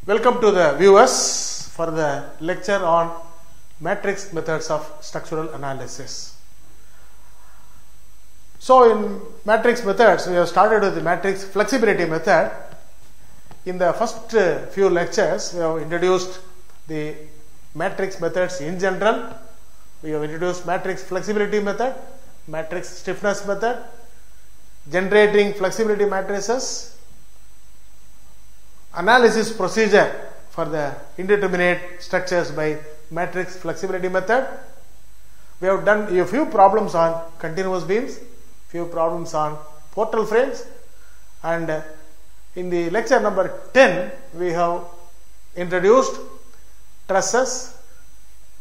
Welcome to the viewers for the lecture on matrix methods of structural analysis. So in matrix methods, we have started with the matrix flexibility method. In the first few lectures, we have introduced the matrix methods in general. We have introduced matrix flexibility method, matrix stiffness method, generating flexibility matrices, analysis procedure for the indeterminate structures by matrix flexibility method. We have done a few problems on continuous beams, few problems on portal frames, and in the lecture number 10 we have introduced trusses,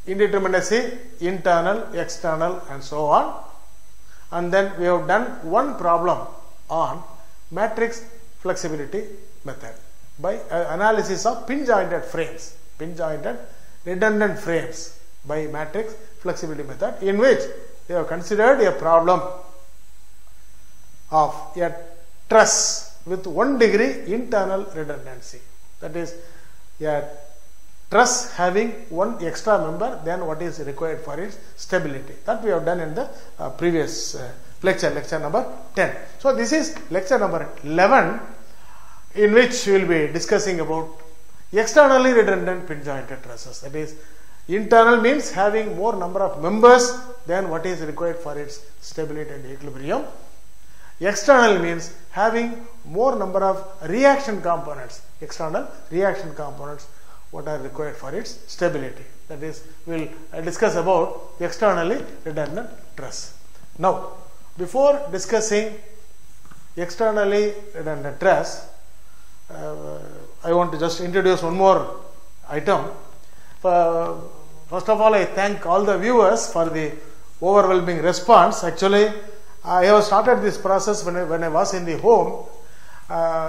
indeterminacy, internal, external, and so on. And then we have done one problem on matrix flexibility method by analysis of pin jointed frames, pin jointed redundant frames by matrix flexibility method, in which we have considered a problem of a truss with 1 degree internal redundancy. That is, a truss having one extra member than what is required for its stability. That we have done in the previous lecture number 10. So this is lecture number 11, in which we will be discussing about externally redundant pin jointed trusses. That is, internal means having more number of members than what is required for its stability and equilibrium. External means having more number of reaction components, external reaction components what are required for its stability. That is, we will discuss about externally redundant truss. Now, before discussing externally redundant truss, I want to just introduce one more item. First of all, I thank all the viewers for the overwhelming response. Actually, I have started this process when I was in the home.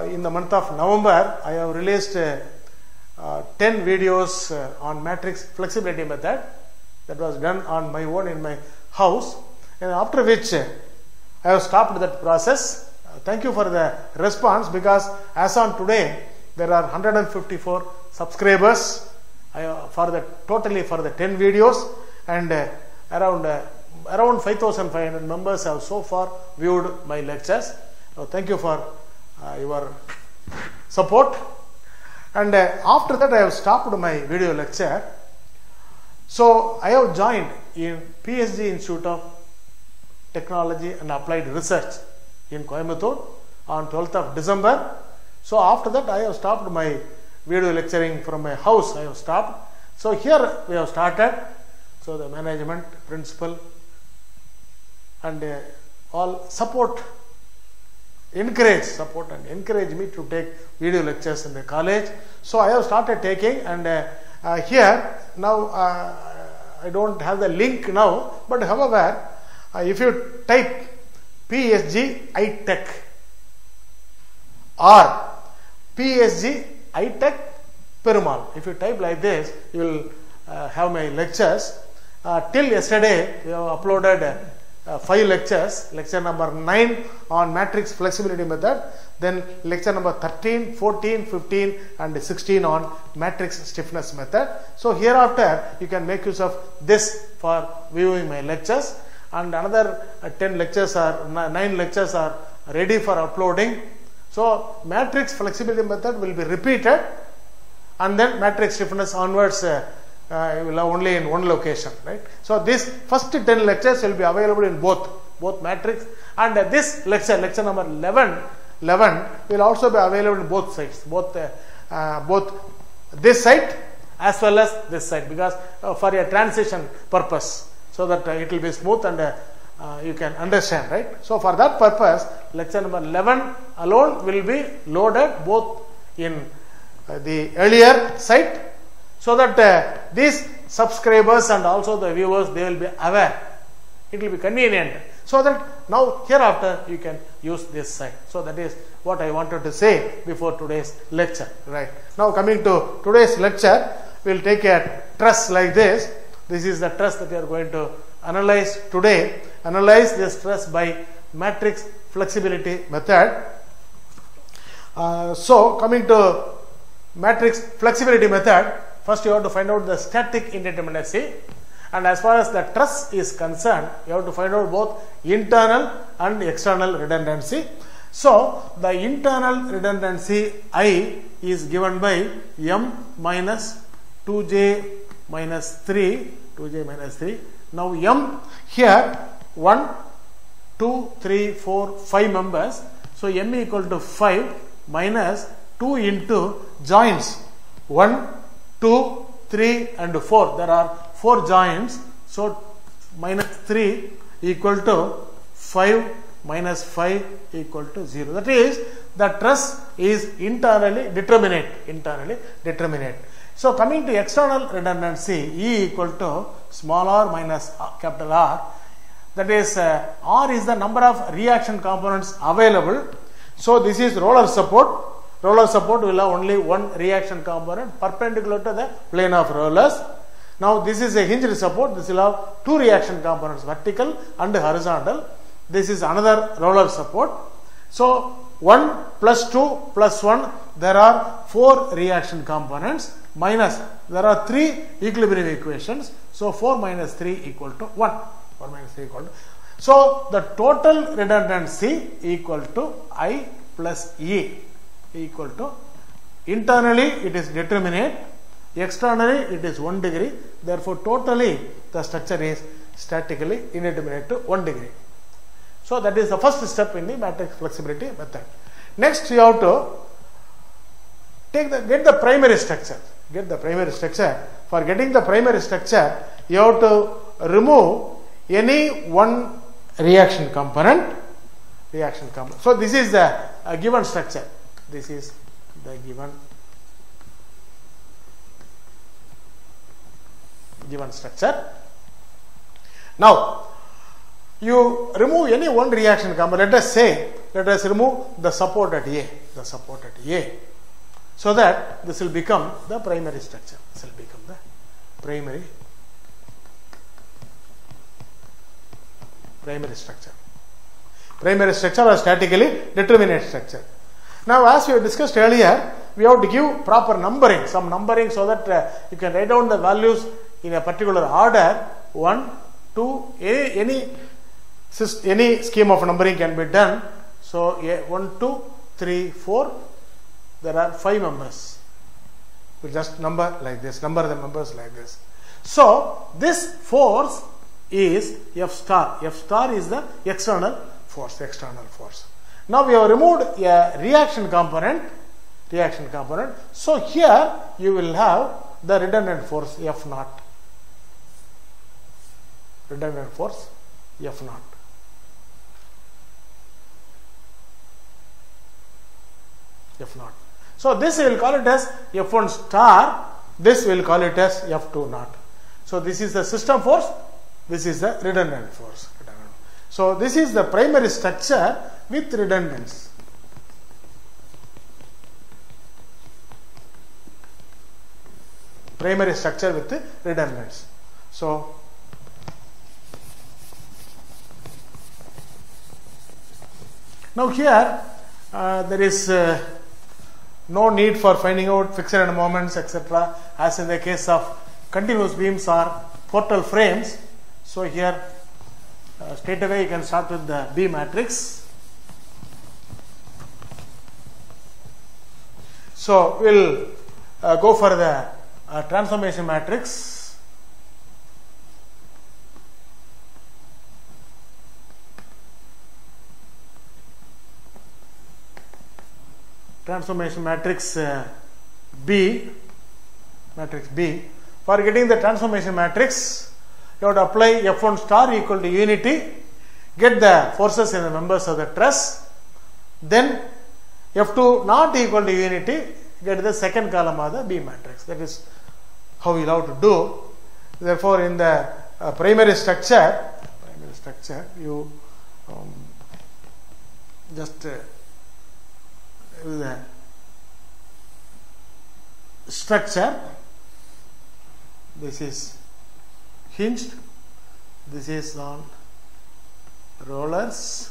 In the month of November, I have released 10 videos on matrix flexibility method. That was done on my own in my house, and after which I have stopped that process. Thank you for the response, because as on today there are 154 subscribers for the 10 videos, and around 5,500 members have so far viewed my lectures. Thank you for your support. And after that I have stopped my video lecture. So I have joined in PhD Institute of Technology and Applied Research in Coimbatore on 12th of December. So after that I have stopped my video lecturing from my house. I have stopped. So here we have started. So the management, principal, and all support and encourage me to take video lectures in the college. So I have started taking, and here now I don't have the link now, but however, if you type PSG iTech or PSG iTech Perumal, if you type like this, you will have my lectures. Till yesterday we have uploaded 5 lectures. Lecture number 9 on matrix flexibility method, then lecture number 13, 14, 15 and 16 on matrix stiffness method. So hereafter you can make use of this for viewing my lectures, and another 9 lectures are ready for uploading. So matrix flexibility method will be repeated, and then matrix stiffness onwards will have only in one location, right? So this first 10 lectures will be available in both matrix, and this lecture number 11 will also be available in both sites, both this site as well as this site, because for a transition purpose, so that it will be smooth and you can understand, right? So for that purpose, lecture number 11 alone will be loaded both in the earlier site, so that these subscribers and also the viewers, they will be aware. It will be convenient, so that now hereafter you can use this site. So that is what I wanted to say before today's lecture, right? Now coming to today's lecture, we will take a truss like this. This is the truss that we are going to analyze today. Analyze this truss by matrix flexibility method. So coming to matrix flexibility method, first you have to find out the static indeterminacy, and as far as the truss is concerned, you have to find out both internal and external redundancy. So the internal redundancy I is given by m minus 2j minus 3, Now m here 1, 2, 3, 4, 5 members. So m equal to 5 minus 2 into joints 1, 2, 3 and 4. There are 4 joints. So minus 3 equal to 5 minus 5 equal to 0. That is, the truss is internally determinate. So coming to external redundancy, E equal to small r minus capital R. That is, R is the number of reaction components available. So this is roller support. Roller support will have only one reaction component perpendicular to the plane of rollers. Now this is a hinged support. This will have two reaction components, vertical and horizontal. This is another roller support. So 1 plus 2 plus 1, there are 4 reaction components, minus there are 3 equilibrium equations. So 4 minus 3 equal to 1. 4 minus 3 equal to. So the total redundancy equal to I plus E equal to, internally it is determinate, externally it is 1 degree. Therefore totally the structure is statically indeterminate to 1 degree. So that is the first step in the matrix flexibility method. Next you have to get the primary structure. For getting the primary structure, you have to remove any one reaction component. So this is the given structure. This is the given structure. Now you remove any one reaction component. Let us remove the support at A. So that this will become the primary structure. Primary structure or statically determinate structure. Now, as we discussed earlier, we have to give proper numbering, some numbering, so that you can write down the values in a particular order. 1, 2, any scheme of numbering can be done. So 1, 2, 3, 4. There are 5 members. We just number like this. Number the members like this. So this force is F star. F star is the external force. Now we have removed a reaction component. So here you will have the redundant force F naught. So this we will call it as F1 star. This we will call it as F2 naught. So this is the system force. This is the redundant force. So this is the primary structure with redundance. So now here there is no need for finding out fixed end moments, etc., as in the case of continuous beams or portal frames. So here straight away you can start with the B matrix. So we'll go for the transformation matrix. Transformation matrix B. For getting the transformation matrix, you have to apply F1 star equal to unity, get the forces in the members of the truss, then F2 not equal to unity, get the second column of the B matrix. That is how you have to do. Therefore, in the primary structure, you just the structure. This is hinged. This is on rollers.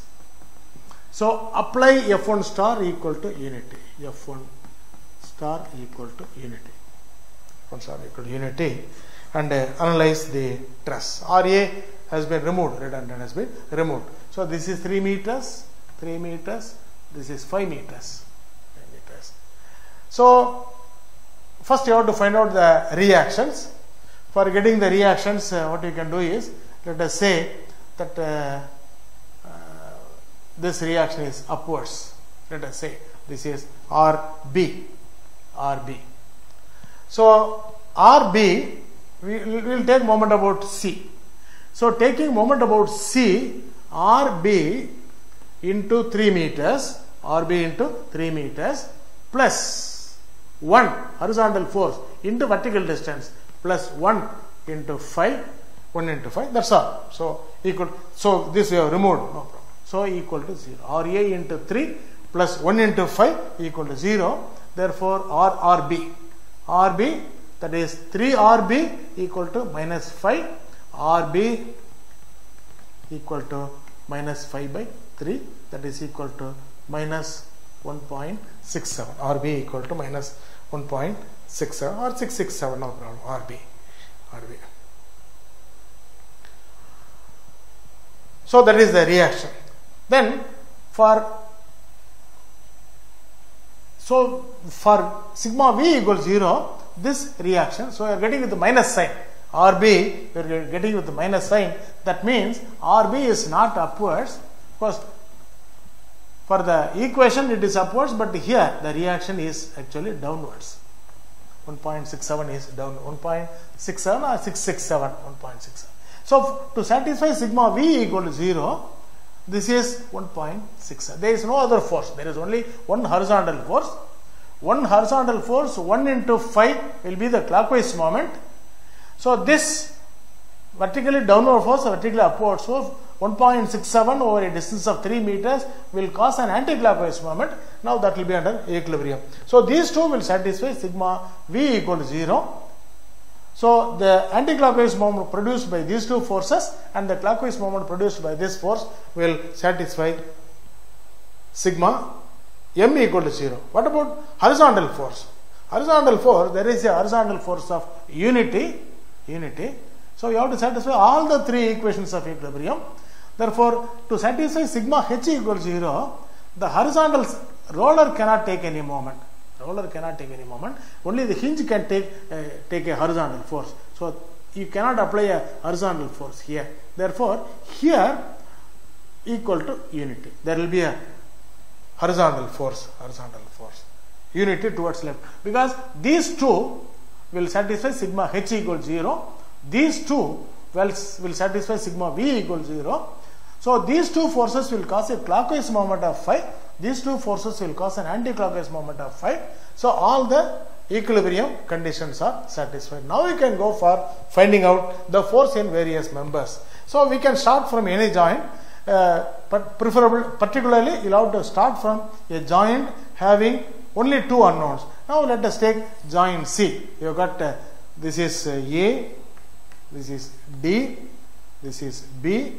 So apply F1 star equal to unity. F1 star equal to unity. 1 star equal to unity, and analyze the truss. RA has been removed, redundant has been removed. So this is 3 meters, 3 meters, this is 5 meters, 5 meters. So first you have to find out the reactions. For getting the reactions, what you can do is, let us say that this reaction is upwards. Let us say this is RB. So RB, we will take moment about C. So taking moment about C, RB into 3 meters, RB into 3 meters plus 1 horizontal force into vertical distance plus 1 into 5, 1 into 5, that's all. So equal, so this we have removed, no problem. So equal to 0. RA into 3 plus 1 into 5 equal to 0. Therefore RB, that is 3RB equal to minus 5, RB equal to minus 5 by 3, that is equal to minus 1.67. RB equal to minus 1.67 or 667, no problem. RB. So that is the reaction. Then for sigma V equals 0, this reaction, so we are getting with the minus sign. RB, we are getting with the minus sign. That means RB is not upwards, because for the equation it is upwards, but here the reaction is actually downwards. 1.67 is down, 1.67 or 667, 1.67. So to satisfy sigma V equal to 0, this is 1.67. There is no other force. There is only one horizontal force. One horizontal force, 1 into 5 will be the clockwise moment. So this vertically downward force, vertically upward force, 1.67 over a distance of 3 meters will cause an anti-clockwise moment. Now that will be under equilibrium. So these two will satisfy sigma V equal to 0. So the anti-clockwise moment produced by these two forces and the clockwise moment produced by this force will satisfy sigma M equal to 0. What about horizontal force? Horizontal force, there is a horizontal force of unity. So you have to satisfy all the three equations of equilibrium. Therefore, to satisfy sigma H equals 0, the horizontal roller cannot take any moment. Only the hinge can take a horizontal force. So you cannot apply a horizontal force here. Therefore, here equal to unity. There will be a horizontal force. Unity towards left. Because these two will satisfy sigma H equals 0. These two will satisfy sigma V equals 0. So these two forces will cause a clockwise moment of 5. These two forces will cause an anti-clockwise moment of 5. So all the equilibrium conditions are satisfied. Now we can go for finding out the force in various members. So we can start from any joint, but particularly you have to start from a joint having only two unknowns. Now let us take joint C. You got this is A, this is D, this is B.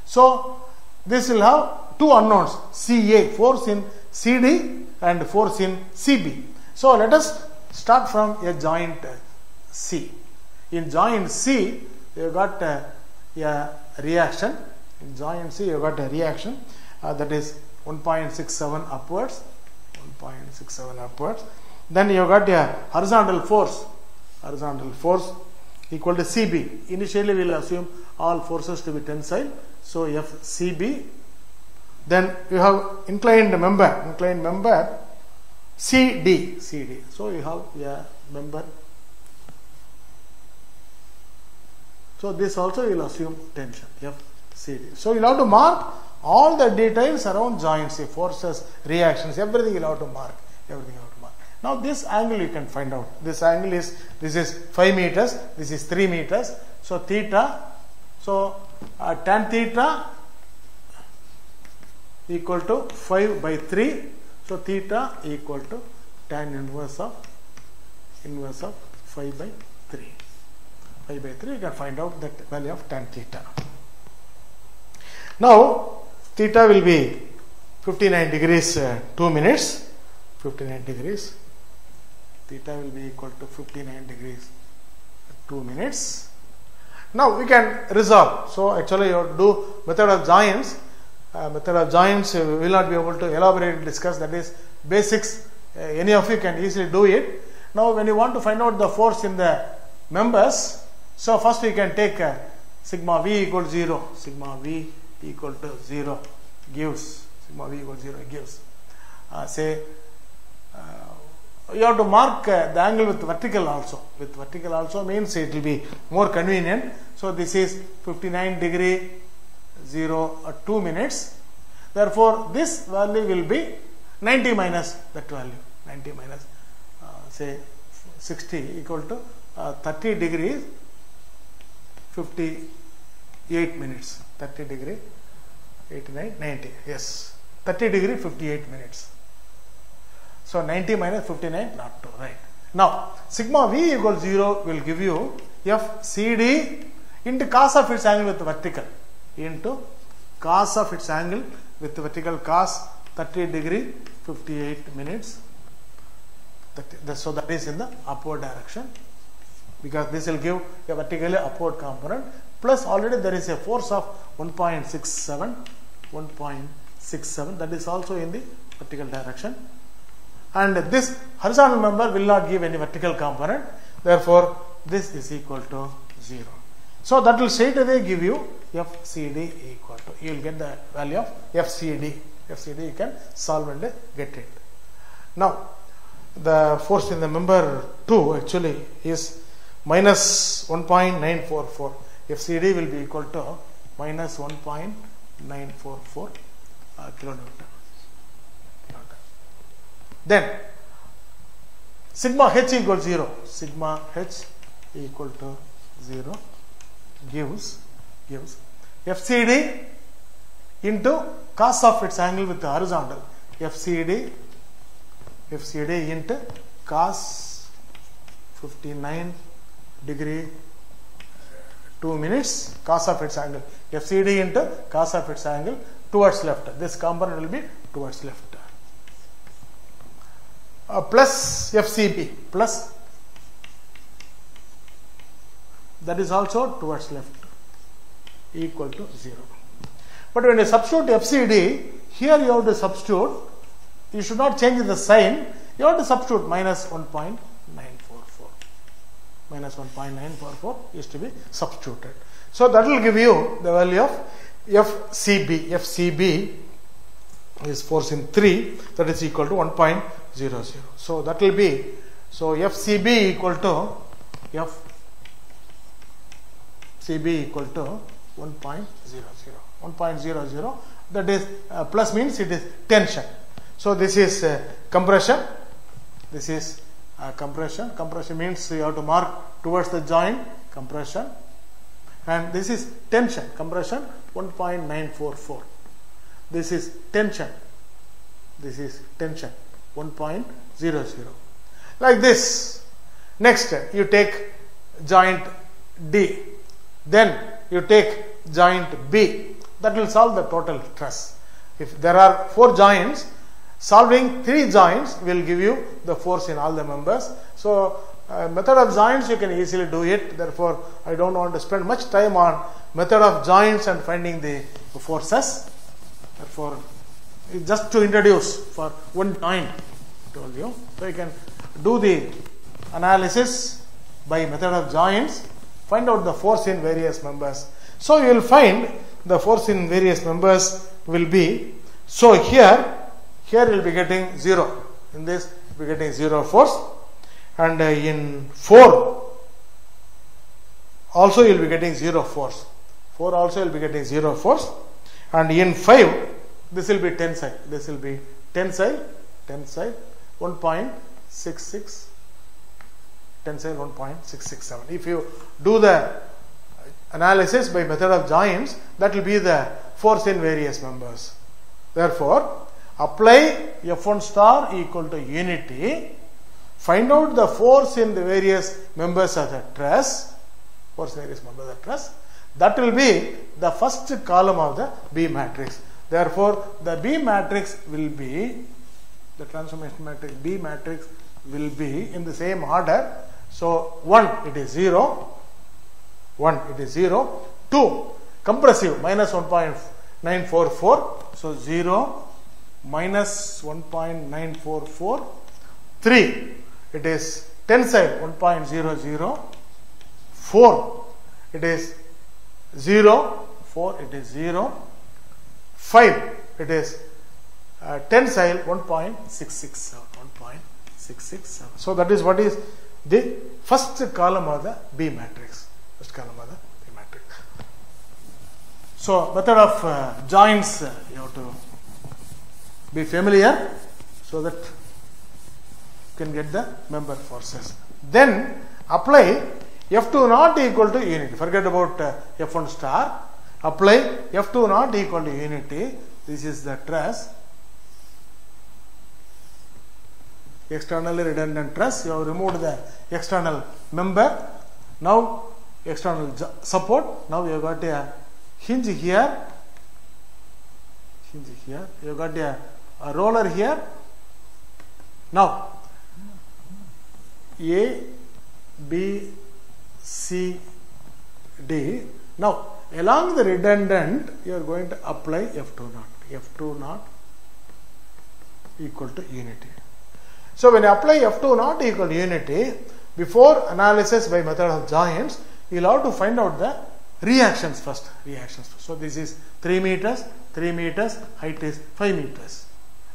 So this will have two unknowns, CA, force in CD and force in CB. So let us start from a joint C. In joint C, you got a reaction. In joint C, you got a reaction that is 1.67 upwards. 1.67 upwards. Then you got a horizontal force equal to CB. Initially, we will assume all forces to be tensile. So FCB. Then you have inclined member CD. So you have a member. So this also you will assume tension, FCD. So you will have to mark all the details around joint C, forces, reactions, everything you will have to mark. Now this angle you can find out. This angle is, this is 5 meters, this is 3 meters. So theta, so tan theta equal to 5 by 3. So theta equal to tan inverse of 5 by 3. 5 by 3, you can find out that value of tan theta. Now theta will be 59 degrees 2 minutes. 59 degrees theta will be equal to 59 degrees 2 minutes. Now we can resolve. So actually you have to do method of joints. Method of joints we will not be able to elaborate and discuss, that is basics. Any of you can easily do it. Now when you want to find out the force in the members, so first we can take sigma v equal to 0. Sigma v equal to 0 gives, sigma v equal to 0 gives, you have to mark the angle with vertical also. With vertical also means it will be more convenient. So this is 59 degree 2 minutes. Therefore this value will be 90 minus that value. 90 minus 60 equal to 30 degrees 58 minutes. 30 degree 89 90, yes, 30 degree 58 minutes. So 90 minus 59, not 2, right. Now sigma v equals 0 will give you FCD into cos of its angle with vertical, into cos of its angle with vertical, cos 30 degree 58 minutes. So that is in the upward direction, because this will give a vertically upward component, plus already there is a force of 1.67, that is also in the vertical direction. And this horizontal member will not give any vertical component, therefore this is equal to 0. So that will straight away give you FCD equal to, you will get the value of FCD. FCD you can solve and get it. Now the force in the member 2 actually is minus 1.944. FCD will be equal to minus 1.944 kilonewton. Then sigma h equals 0. Sigma h equal to 0 gives FCD into cos of its angle with the horizontal. FCD into cos 59 degree 2 minutes, cos of its angle. FCD into cos of its angle towards left. This component will be towards left. Plus FCB, plus, that is also towards left, equal to 0. But when you substitute FCD, here you have to substitute, you should not change the sign, you have to substitute minus 1.944. Minus 1.944 is to be substituted. So that will give you the value of FCB. FCB is force in 3, that is equal to 1.00. So that will be, so FCB equal to 1.00. 1.00, that is plus means it is tension. So this is compression. This is compression. Compression means you have to mark towards the joint, compression. And this is tension. Compression 1.944. This is tension. This is tension 1.00. Like this. Next you take joint D. Then you take joint B. That will solve the total stress. If there are 4 joints, solving 3 joints will give you the force in all the members. So method of joints you can easily do it. Therefore I don't want to spend much time on method of joints and finding the forces. Therefore just to introduce for one joint told you. So you can do the analysis by method of joints, find out the force in various members. So you will find the force in various members will be, so here you will be getting 0. In this you will be getting 0 force, and in 4 also you will be getting 0 force. 4 also you will be getting 0 force, and in 5 this will be tensile. This will be tensile 1.66, tensile 1.667. If you do the analysis by method of joints, that will be the force in various members. Therefore apply F1 star equal to unity, find out the force in the various members of the truss, force in various members of the truss. That will be the first column of the B matrix. Therefore the B matrix will be, the transformation matrix B matrix will be in the same order. So 1 it is 0, 1 it is 0, 2 compressive minus 1.944, so 0 minus 1.944, 3 it is tensile 1.00, 4 it is 0, 4 it is 0, 5 it is tensile 1.667, 1.667. So that is what is the first column of the B matrix. First column of the B matrix. So method of joints you have to be familiar so that you can get the member forces. Then apply F2 not equal to unity. Forget about F1 star. Apply F2 not equal to unity. This is the truss. Externally redundant truss. You have removed the external member. Now external support. Now you have got a hinge here. Hinge here. You have got a roller here. Now A, B, C, D. Now along the redundant you are going to apply F2 naught. F2 naught equal to unity. So when you apply F2 naught equal to unity, before analysis by method of joints, you will have to find out the reactions first. So this is 3 meters, 3 meters, height is 5 meters.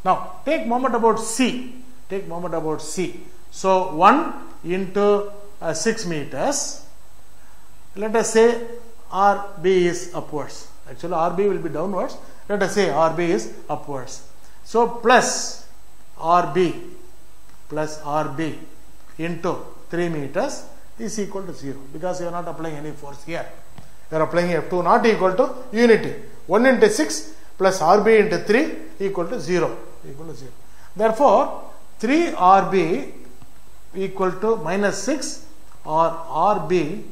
Now take moment about C. Take moment about C. So 1 into 6 meters. Let us say RB is upwards. Actually RB will be downwards. Let us say RB is upwards. So plus RB into 3 meters is equal to 0 because you are not applying any force here. You are applying F2 not equal to unity. 1 into 6 plus RB into 3 equal to 0. Therefore 3RB equal to minus 6 or RB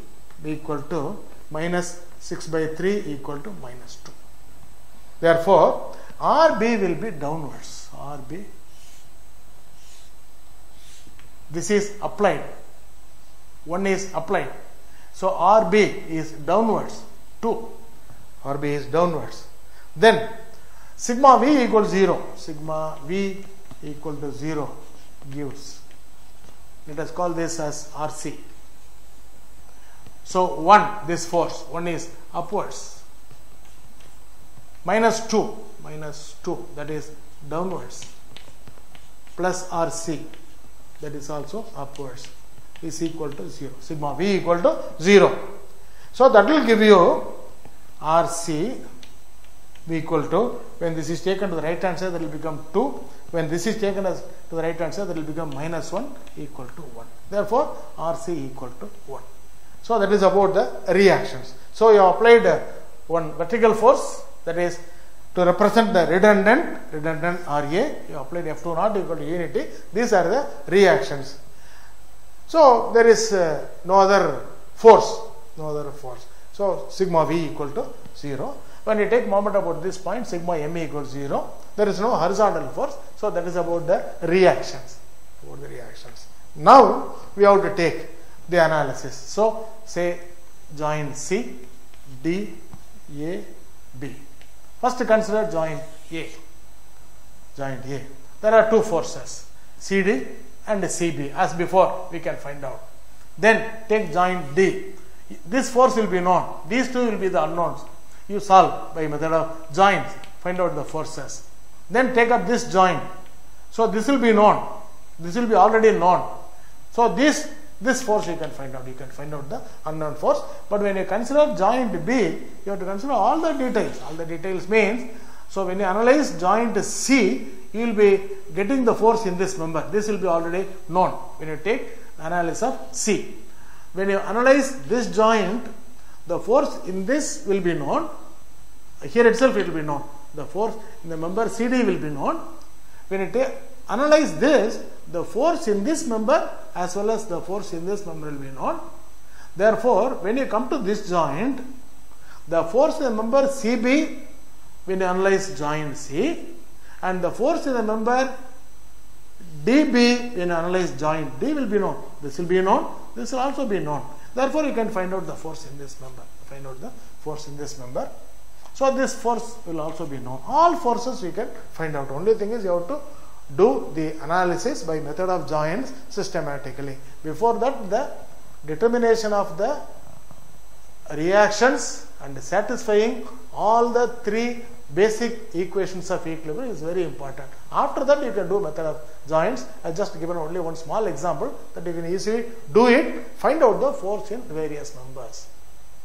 equal to minus 6 by 3 equal to minus 2. Therefore RB will be downwards. RB. This is applied. 1 is applied. So RB is downwards. 2. RB is downwards. Then sigma V equals 0. Sigma V equal to 0 gives. Let us call this as RC. So 1, this force, 1 is upwards. Minus 2, that is downwards. Plus RC, that is also upwards, is equal to 0. Sigma V equal to 0. So that will give you RC equal to, when this is taken to the right hand side, that will become 2. When this is taken as to the right hand side, that will become minus 1 equal to 1. Therefore RC equal to 1. So that is about the reactions. So you applied one vertical force, that is to represent the redundant RA. You applied F2 naught equal to unity. These are the reactions. So there is no other force. So sigma V equal to 0. When you take moment about this point, sigma M equals 0. There is no horizontal force. So that is about the reactions. Now we have to take the analysis. So say joint C, D, A, B. First consider joint A. There are two forces, CD and CB. As before, we can find out. Then take joint D. This force will be known. These two will be the unknowns. You solve by method of joints. Find out the forces. Then take up this joint. So this will be known. This will be already known. So this force you can find out. You can find out the unknown force. But when you consider joint B, you have to consider all the details. All the details means, so when you analyze joint C, you will be getting the force in this member. This will be already known when you take analysis of C. When you analyze this joint, the force in this will be known. Here itself it will be known. The force in the member CD will be known. When you analyze this, the force in this member as well as the force in this member will be known. Therefore, when you come to this joint, the force in the member CB, when you analyze joint C, and the force in the member dB in analyze joint, D will be known, this will be known, this will also be known. Therefore, you can find out the force in this member. Find out the force in this member. So this force will also be known. All forces you can find out. Only thing is you have to do the analysis by method of joints systematically. Before that, the determination of the reactions and satisfying all the three basic equations of equilibrium is very important. After that, you can do method of joints. I have just given only one small example that you can easily do it. Find out the force in various members.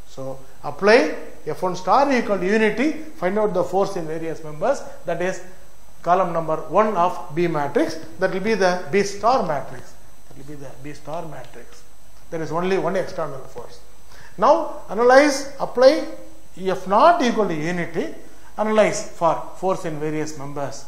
So apply F1 star equal to unity. Find out the force in various members. That is column number 1 of B matrix. That will be the B star matrix. That will be the B star matrix. There is only one external force. Now analyze, apply F naught equal to unity. Analyze for force in various members.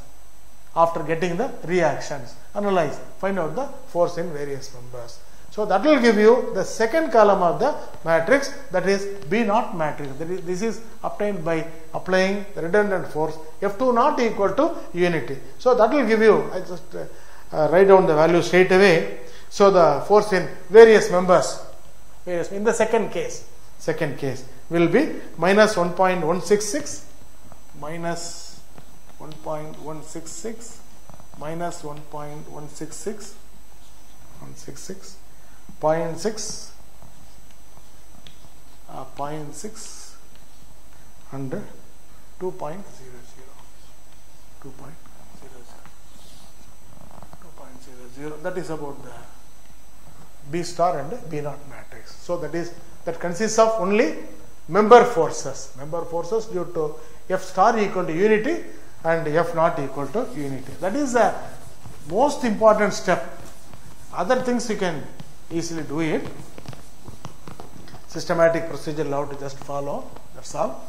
After getting the reactions, analyze, find out the force in various members. So that will give you the second column of the matrix, that is B naught matrix. This is obtained by applying the redundant force F2 naught equal to unity. So that will give you, I just write down the value straight away. So the force in various members, in the second case will be minus 1.166, minus 1.166, minus 1.166, 0.6 and 2.00. That is about the B star and B naught matrix. So that consists of only member forces. Member forces due to F star equal to unity and F naught equal to unity. That is the most important step. Other things you can easily do it. Systematic procedure you have to just follow. That's all.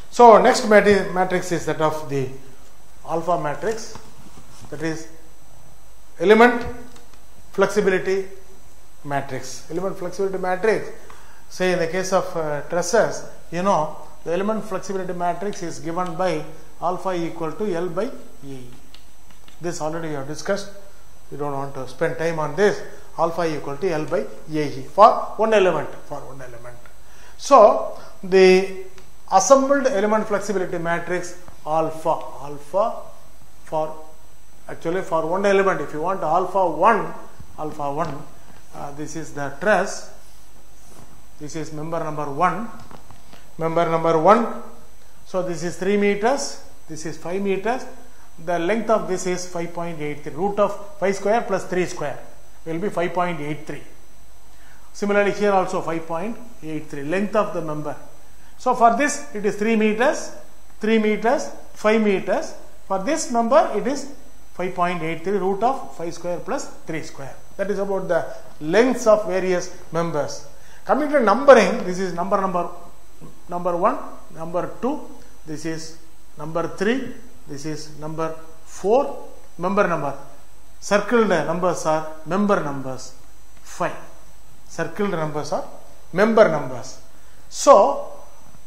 So next matrix is that of the alpha matrix, that is element flexibility matrix. Element flexibility matrix, say in the case of trusses, the element flexibility matrix is given by alpha equal to L by E. This already we have discussed. We don't want to spend time on this. Alpha equal to L by AE for one element. So the assembled element flexibility matrix alpha for one element. If you want alpha 1, this is the truss. This is member number 1. So this is 3 meters. This is 5 meters. The length of this is 5.83. Root of 5 square plus 3 square will be 5.83. Similarly here also 5.83. Length of the member. So for this it is 3 meters, 5 meters. For this member it is 5.83, root of 5 square plus 3 square. That is about the lengths of various members. Coming to numbering, this is number 1, number 2, this is number 3, this is number 4, member. Circled numbers are member numbers 5. Circled numbers are member numbers. So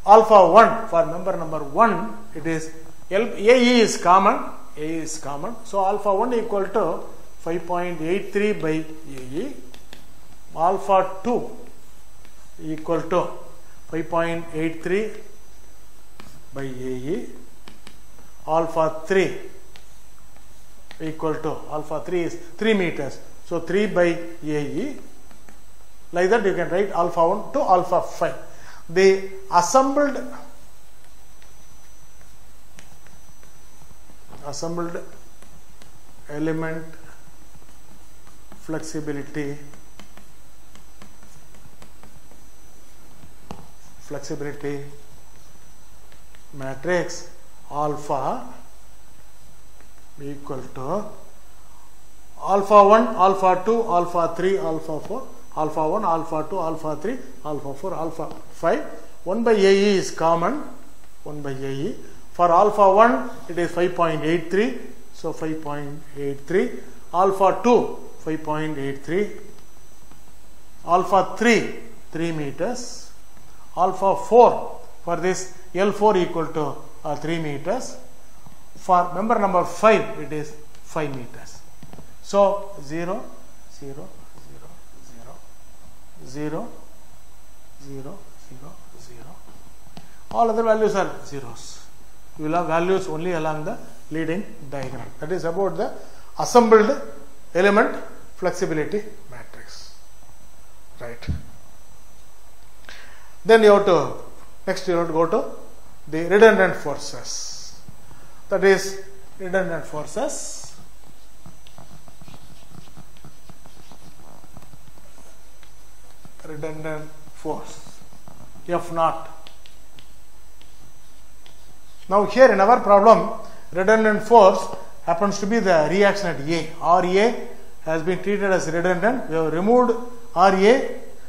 alpha 1 for member number 1, it is AE is common. So alpha 1 equal to 5.83 by AE. Alpha 2 equal to 5.83 by AE. Alpha 3 equal to, alpha 3 is 3 meters. So 3 by AE. Like that you can write alpha 1 to alpha 5. The assembled element flexibility matrix alpha equal to alpha 1, alpha 2, alpha 3, alpha 4, alpha 1, alpha 2, alpha 3, alpha 4, alpha 5. 1 by AE is common. 1 by AE. For alpha 1 it is 5.83, so 5.83. Alpha 2 5.83. Alpha 3 3 meters. Alpha 4 for this L4 equal to 3 meters. For member number 5 it is 5 meters. So 0, 0, 0, 0, 0, 0, 0, 0. All other values are zeros. You will have values only along the leading diagram. That is about the assembled element flexibility matrix. Right. Then you have to, next you have to go to the redundant forces. That is redundant forces. Redundant force F naught. Now here in our problem, redundant force happens to be the reaction at A. RA has been treated as redundant. We have removed RA.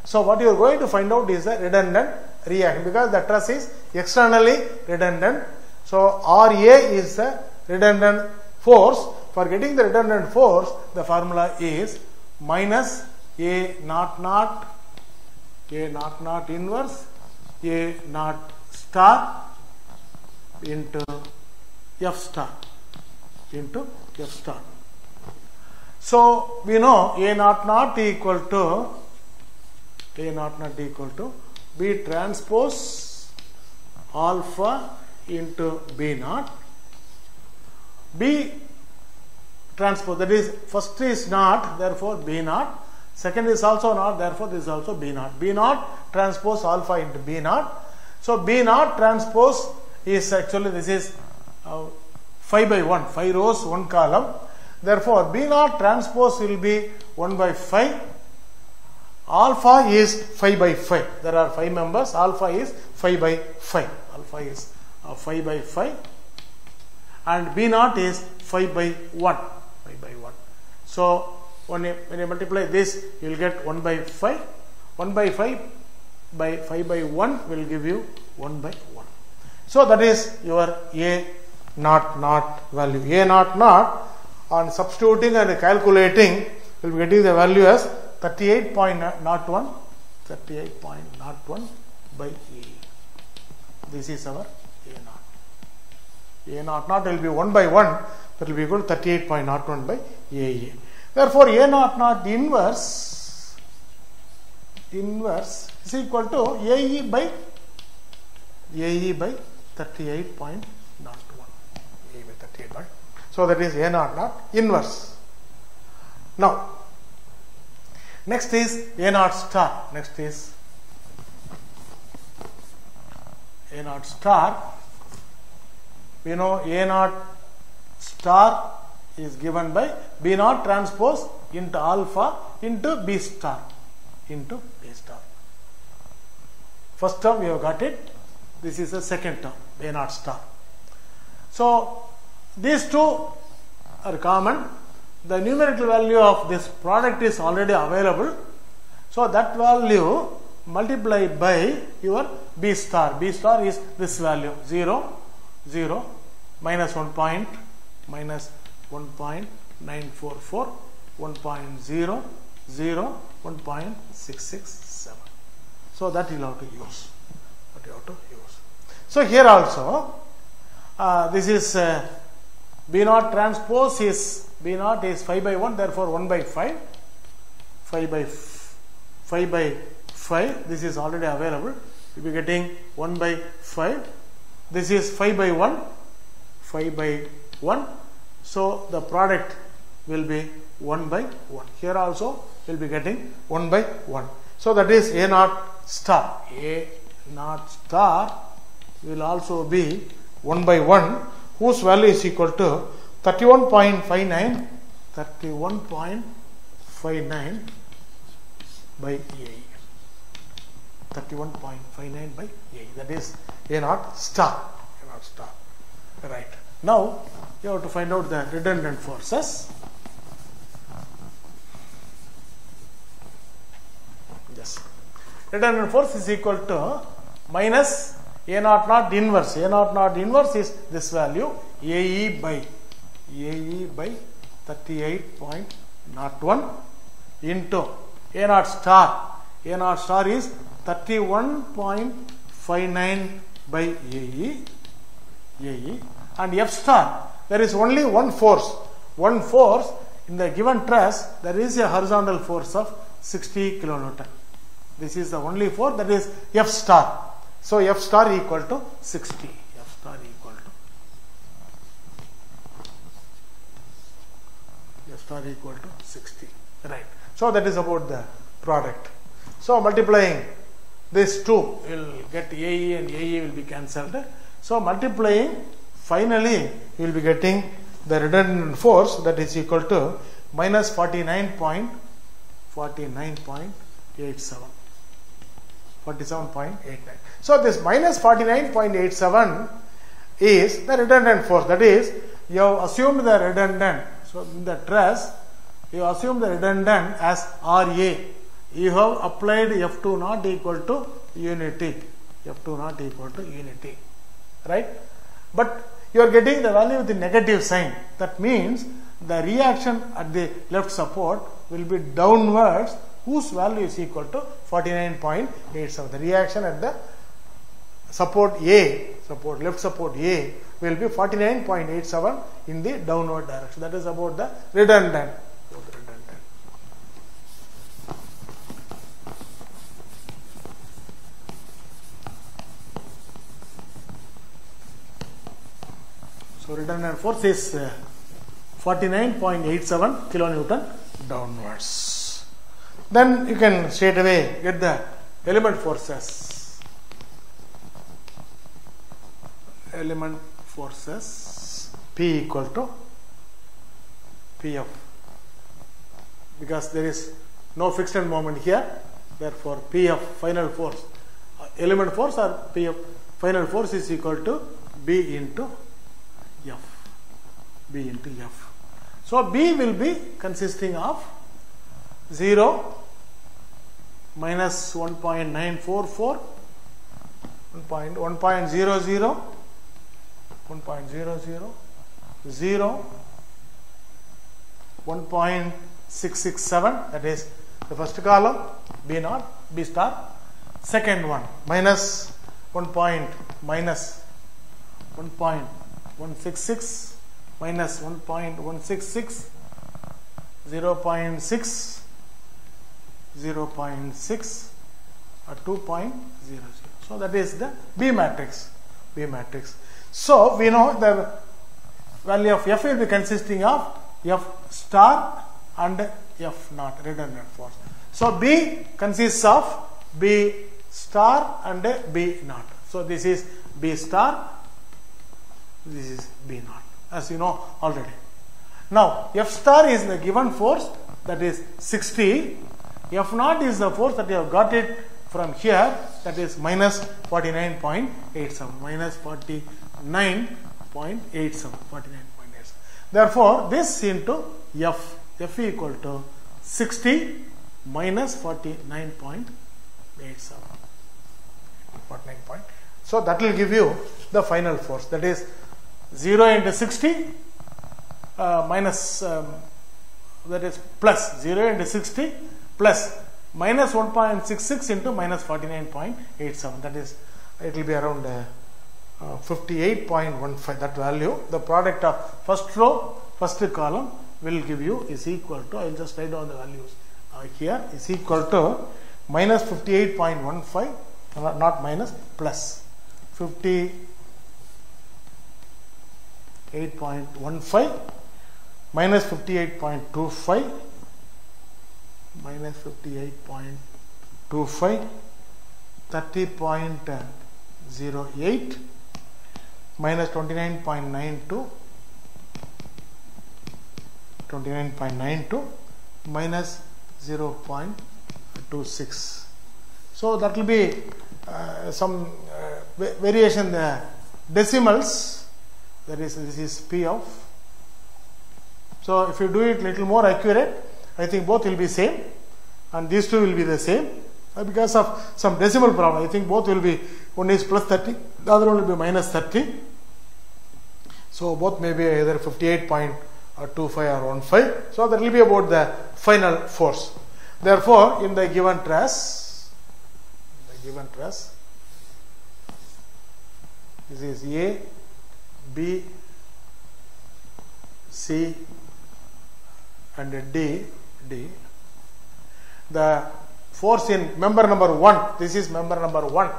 So what you are going to find out is the redundant reaction, because the truss is externally redundant. So RA is the redundant force. For getting the redundant force, the formula is minus A naught naught, A naught naught inverse, A naught star into F star into F star. So we know A naught naught equal to B transpose alpha into B naught. B transpose, that is first is naught, therefore B naught. Second is also naught, therefore this is also B naught. B naught transpose alpha into B naught. So B naught transpose is actually, this is 5 by 1, 5 rows, 1 column. Therefore B naught transpose will be 1 by 5. Alpha is 5 by 5. There are 5 members. Alpha is 5 by 5. Alpha is 5 by 5. And B naught is 5 by 1. 5 by 1. So when you multiply this, you will get 1 by 5. 1 by 5 by 5 by 1 will give you 1 by 1. So that is your A naught naught value. A naught naught, on substituting and calculating, will be getting the value as 38.01 by A. This is our A naught. A naught naught will be 1 by 1, that will be equal to 38.01 by AA. Therefore A naught naught inverse is equal to AE by 38.01. So that is A naught naught inverse. Now next is A naught star. Next is A naught star. We know A naught star is given by B naught transpose into alpha into B star into A star. First term we have got it. This is the second term, A naught star. So these two are common. The numerical value of this product is already available. So that value multiplied by your B star. B star is this value 0, 0, minus 1 point, minus 1.944, 1.00, 1.667. So that you will have to use. So here also, this is B naught transpose is B naught is 5 by 1, therefore 1 by 5. 5 by 5. This is already available. You will be getting 1 by 5. This is 5 by 1. 5 by 1. So the product will be 1 by 1. Here also we will be getting 1 by 1. So that is A naught star. A naught star will also be 1 by 1, whose value is equal to 31.59 by A. 31.59 by A. That is A naught star. A naught star. Right. Now you have to find out the redundant forces. Yes. Redundant force is equal to minus A naught naught inverse. A naught naught inverse is this value AE by 38.01 into A naught star. A naught star is 31.59 by AE, and F star, there is only one force. One force in the given truss, there is a horizontal force of 60 kilonewton. This is the only force, that is F star. So F star equal to 60. F star equal to 60. Right. So that is about the product. So multiplying these two, will get AE and AE will be cancelled. So multiplying, finally you will be getting the redundant force, that is equal to minus 47.87. So this minus 49.87 is the redundant force. That is, you have assumed the redundant. So in the truss, you assume the redundant as RA. You have applied F2 not equal to unity. F2 not equal to unity. Right? But you are getting the value with the negative sign. That means the reaction at the left support will be downwards, whose value is equal to 49.87. The reaction at the support A, left support A, will be 49.87 in the downward direction. That is about the redundant. So redundant force is 49.87 kilonewton downwards. Then you can straight away get the element forces. Element forces P equal to PF, because there is no fixed end moment here. Therefore, PF final force, element force or PF final force is equal to B into F. B into F. So B will be consisting of 0 minus 1.944, 1.00, 0, 1.667, that is the first column, B naught, B star. Second one, minus 1.166, minus 1.166, 0.6, 0.6, or 2.00. So that is the B matrix. So we know the value of F will be consisting of F star and F naught, redundant force. So B consists of B star and B naught. So this is B star, this is B naught, as you know already. Now F star is the given force, that is 60. F naught is the force that you have got it from here, that is minus 49.87. Minus 49.87. Therefore, this into F equal to 60 minus 49.87. 49. So that will give you the final force, that is 0 into 60 minus, that is plus 0 into 60 plus minus 1.66 into minus 49.87. That is, it will be around 58.15. That value, the product of first row, first column will give you is equal to, I will just write down the values here, is equal to minus 58.15, not minus, plus 58.15 minus 58.25 minus 58.25, 30.08 minus 29.92 minus 0.26. So that will be some variation the decimals, that is, this is P of. So if you do it little more accurate, I think both will be same and these two will be the same. because of some decimal problem. I think both will be, one is plus 30, the other one will be minus 30. So both may be either 58.25 or 15. So that will be about the final force. Therefore, in the given truss, this is A, B, C and D. The force in member number 1, this is member number 1.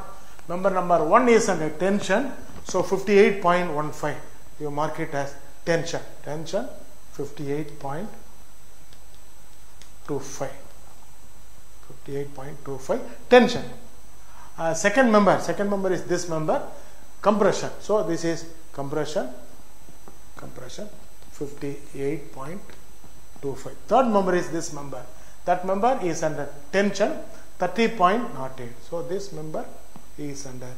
Member number 1 is under tension, so 58.15. You mark it as tension. 58.25. 58.25 tension. Second member is this member, compression. So this is compression 58.25. Third member is this member. That member is under tension 30.08. So this member is under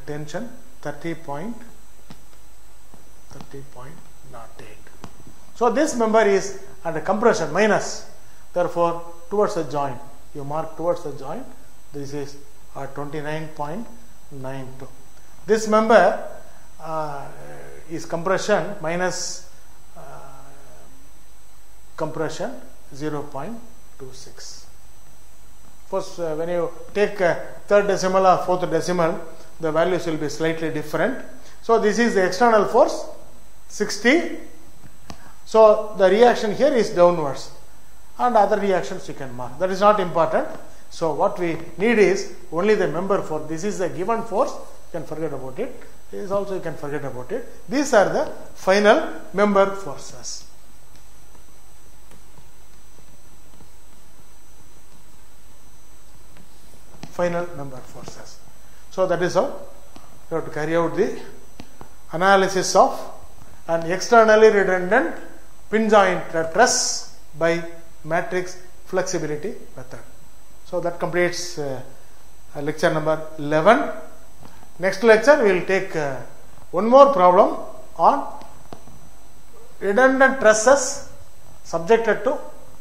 tension 30.08. So this member is under compression minus. Therefore, towards the joint, you mark towards the joint. This is 29.92. This member is compression minus compression 0.26. First, when you take third decimal or fourth decimal, the values will be slightly different. So this is the external force 60. So the reaction here is downwards, and other reactions you can mark. That is not important. So what we need is only the member force. This is the given force. You can forget about it. This also you can forget about it. These are the final member forces. Final member forces. So that is how you have to carry out the analysis of an externally redundant pin joint truss by matrix flexibility method. So that completes lecture number 11. Next lecture we will take one more problem on redundant trusses subjected to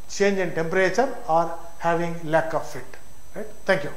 change in temperature or having lack of fit. Right? Thank you.